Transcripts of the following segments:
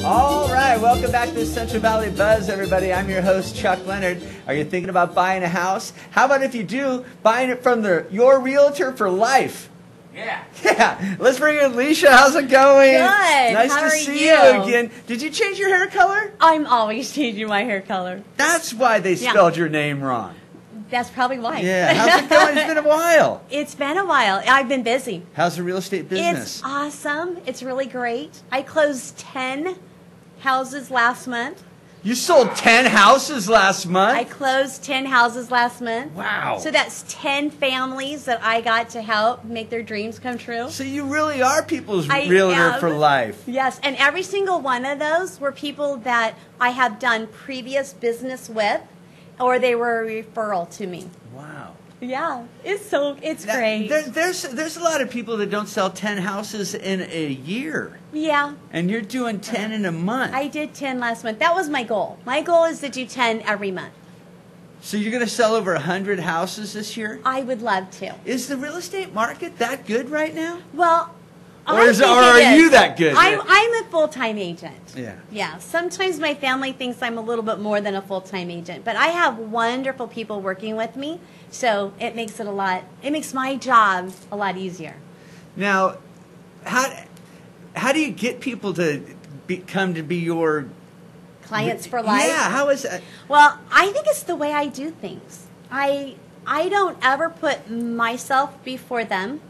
All right, welcome back to Central Valley Buzz, everybody. I'm your host, Chuck Leonard. Are you thinking about buying a house? How about if you do, buying it from your realtor for life? Yeah. Yeah. Let's bring in Lysha. How's it going? Good. Nice How to are see you? you again. Did you change your hair color? I'm always changing my hair color. That's why they spelled your name wrong. That's probably why. Yeah. How's it going? It's been a while. It's been a while. I've been busy. How's the real estate business? It's awesome. It's really great. I closed 10 houses last month. You sold 10 houses last month? I closed 10 houses last month. Wow. So that's 10 families that I got to help make their dreams come true. So you really are people's I realtor am. for life. Yes, and every single one of those were people that I have done previous business with, or they were a referral to me. Wow. Yeah, it's Now, great. There's a lot of people that don't sell 10 houses in a year. Yeah. And you're doing 10 in a month. I did 10 last month. That was my goal. My goal is to do 10 every month. So you're going to sell over 100 houses this year? I would love to. Is the real estate market that good right now? Well, Or I think are it is. you that good? I'm a full-time agent. Yeah. Yeah. Sometimes my family thinks I'm a little bit more than a full-time agent, but I have wonderful people working with me, so it makes my job a lot easier. Now, how do you get people to come to be your Clients for life. Yeah, how is that? Well, I think it's the way I do things. I don't ever put myself before them.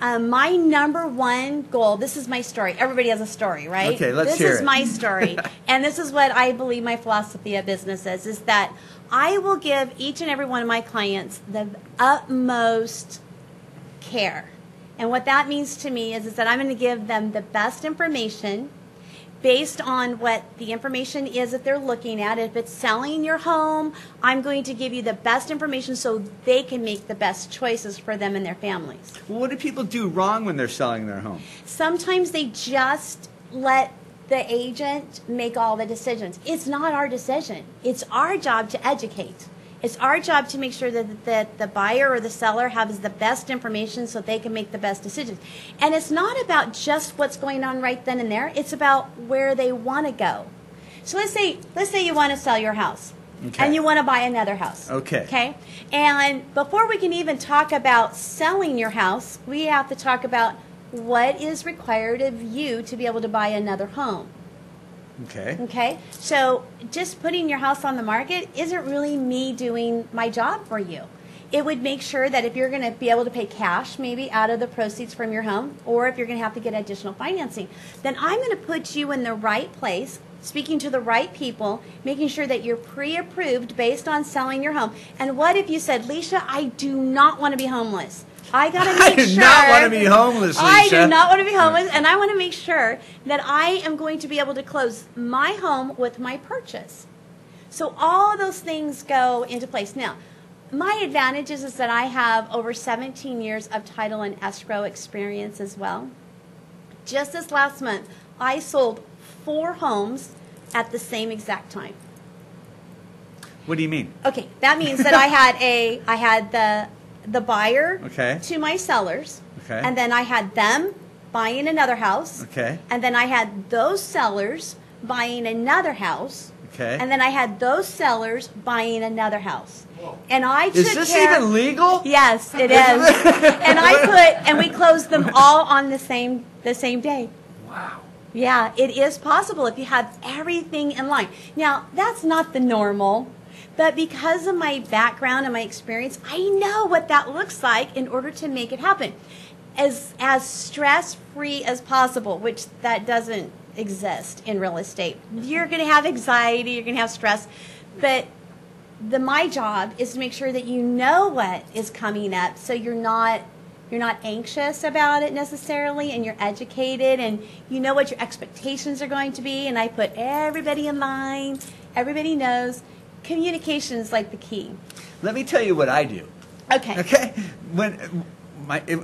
My number one goal, this is my story. Everybody has a story, right? Okay, let's hear it. This is my story. And this is what I believe my philosophy of business is that I will give each and every one of my clients the utmost care. And what that means to me is that I'm going to give them the best information based on what the information is that they're looking at. If it's selling your home, I'm going to give you the best information so they can make the best choices for them and their families. Well, what do people do wrong when they're selling their home? Sometimes they just let the agent make all the decisions. It's not our decision. It's our job to educate. It's our job to make sure that the buyer or the seller has the best information so they can make the best decisions. And it's not about just what's going on right then and there. It's about where they want to go. So let's say you want to sell your house. Okay. And you want to buy another house. Okay. Okay? And before we can even talk about selling your house, we have to talk about what is required of you to be able to buy another home. Okay. Okay? So just putting your house on the market isn't really me doing my job for you. It would make sure that if you're going to be able to pay cash maybe out of the proceeds from your home, or if you're going to have to get additional financing, then I'm going to put you in the right place, speaking to the right people, making sure that you're pre-approved based on selling your home. And what if you said, Lysha, I do not want to be homeless. I got to make sure. I do not want to be homeless, Lysha. I do not want to be homeless, and I want to make sure that I am going to be able to close my home with my purchase. So all of those things go into place. Now, my advantage is that I have over 17 years of title and escrow experience as well. Just this last month, I sold 4 homes at the same exact time. What do you mean? Okay, that means that I had the buyer Okay. to my sellers, Okay. and then I had them buying another house, Okay. and then I had those sellers buying another house, Okay. and then I had those sellers buying another house. And I took Is this care. even legal? Yes, it is. And we closed them all on the same day. Wow. Yeah, it is possible if you have everything in line. Now, that's not the normal, but because of my background and my experience, I know what that looks like in order to make it happen. As stress-free as possible, which that doesn't exist in real estate. You're going to have anxiety, you're going to have stress, but my job is to make sure that you know what is coming up, so you're not anxious about it necessarily, and you're educated, and you know what your expectations are going to be. And I put everybody in line. Everybody knows. Communication is like the key. Let me tell you what I do. Okay. Okay? When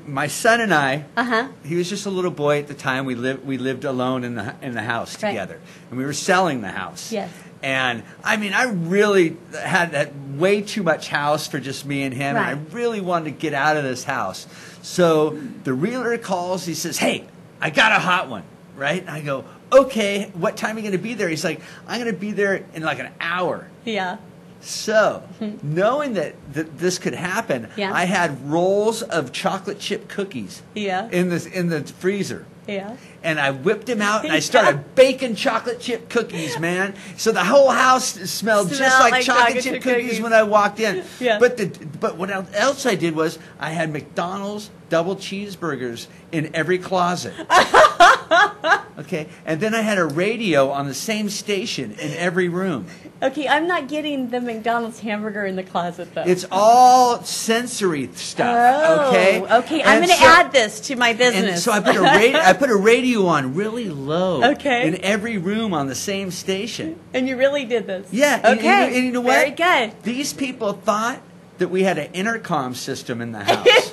my son and I, Uh-huh. he was just a little boy at the time. We lived alone in the house Right. together, and we were selling the house. Yes. And I mean, I really had way too much house for just me and him. Right. And I really wanted to get out of this house. So the realtor calls. He says, "Hey, I got a hot one." Right? And I go, okay, what time are you going to be there? He's like, I'm going to be there in like an hour. Yeah. So, knowing that this could happen, Yeah. I had rolls of chocolate chip cookies Yeah. in the freezer. Yeah. And I whipped them out, and I started baking chocolate chip cookies, man. So the whole house smelled just like chocolate chip cookies when I walked in. Yeah. But what else I did was I had McDonald's double cheeseburgers in every closet. Okay, and then I had a radio on the same station in every room. Okay, I'm not getting the McDonald's hamburger in the closet, though. It's all sensory stuff. Oh, okay. Okay, I'm going to add this to my business. And so I put a radio on really low. Okay. In every room on the same station. And you really did this. Yeah. Okay. And you know what? Very good. These people thought that we had an intercom system in the house.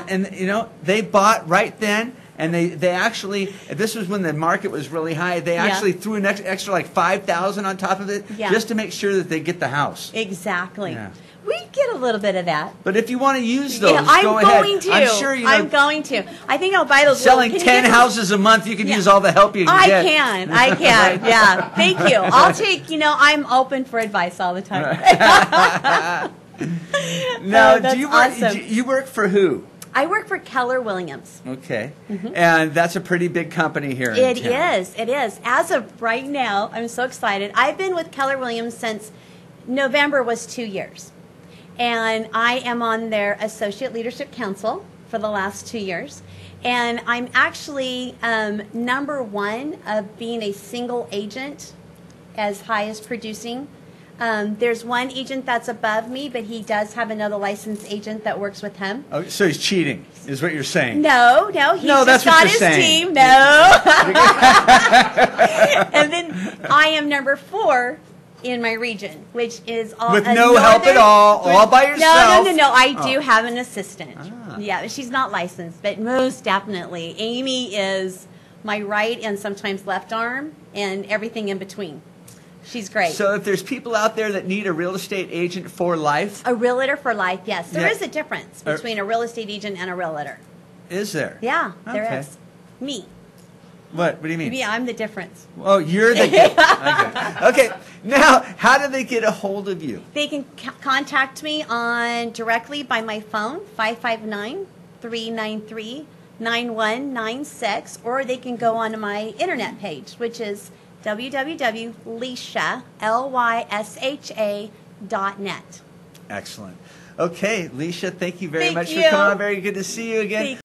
and you know, they bought right then. And they actually, this was when the market was really high, they actually threw an extra like $5,000 on top of it just to make sure that they get the house. Exactly. Yeah. We get a little bit of that. But if you want to use those, I'm go ahead. going to. I'm sure you know. I'm going to. I think I'll buy those. Selling little, 10 houses a month, you can use all the help you can get. I can. Yeah. Thank you. I'll take, I'm open for advice all the time. Now, that's do you work for who? I work for Keller Williams. Okay. And that's a pretty big company here in town. It is. As of right now, I'm so excited. I've been with Keller Williams since November was 2 years. And I am on their Associate Leadership Council for the last 2 years. And I'm actually number one of being a single agent as high as producing. There's one agent that's above me, but he does have another licensed agent that works with him. Oh, so he's cheating, is what you're saying? No, he's that's just what got you're his saying. team. No. And then I am number 4 in my region, which is all with no help at all by yourself. No. I do have an assistant. Yeah, she's not licensed, but most definitely, Amy is my right and sometimes left arm, and everything in between. She's great. So if there's people out there that need a real estate agent for life. A realtor for life, yes. There is a difference between a real estate agent and a realtor. Is there? Yeah, there is. Me. What do you mean? Yeah, I'm the difference. Oh, you're the okay. Now, how do they get a hold of you? They can contact me directly by my phone, 559-393-9196, or they can go on my internet page, which is www.lysha.net. Excellent. Okay, Lysha, thank you very much for you. coming on. Very good to see you again.